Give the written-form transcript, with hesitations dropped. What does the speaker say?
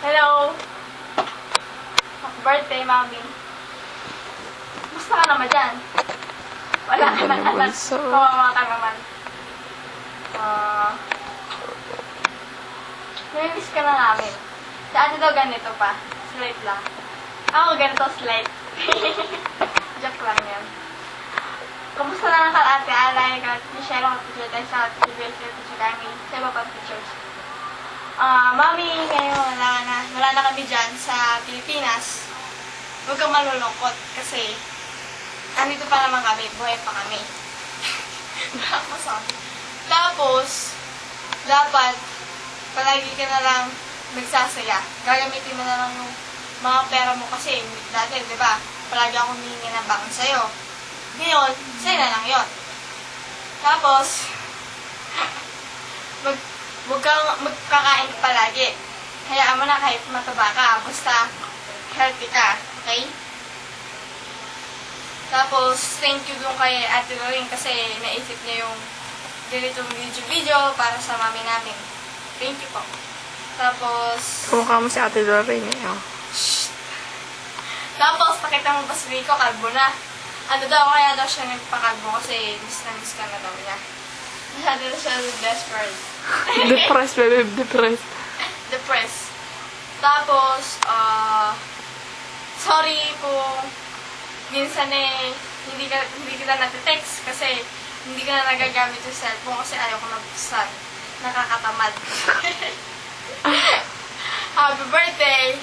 Hello! Happy birthday, Mami. Gusto ka naman dyan? Wala ka na anak. Kawawa ka naman. Namiss ka na namin. Si ate daw ganito pa. Slight lang. Ako ganito slight. Joke lang yan. Kamusta na ang ate Alay? Share ako picture tayo sa TVL sa kami. Sa iba pang pictures. Mami, ngayon wala na kami dyan sa Pilipinas. Huwag kang malulungkot kasi andito pa naman kami, buhay pa kami. Tapos, dapat palagi ka na lang nagsasaya. Gagamitin mo na lang yung mga pera mo kasi dati, di ba, palagi akong hihingi ng bakit sa'yo. Ngayon, sa'yo na lang yun. Tapos, magkakain ka palagi. Hayaan mo na kahit mataba ka, basta healthy ka, okay? Tapos, thank you dun kay Ate Lorraine kasi naisip niya yung ganitong video para sa mami namin. Thank you po. Tapos, Kumukha mo si Ate Lorraine eh. Oh. tapos, nakita mo ba si Rico, kalbo na. Ano daw, kaya daw siya nagpakalbo kasi miss na miss ka na daw niya. Masyado na siya desperate. Depressed, baby. Depressed. Depressed. Tapos, sorry kung minsan hindi kita nati-text kasi hindi ka na nagagamit yung cellphone kasi ayaw ko mabuksan. Nakakatamad. Happy birthday!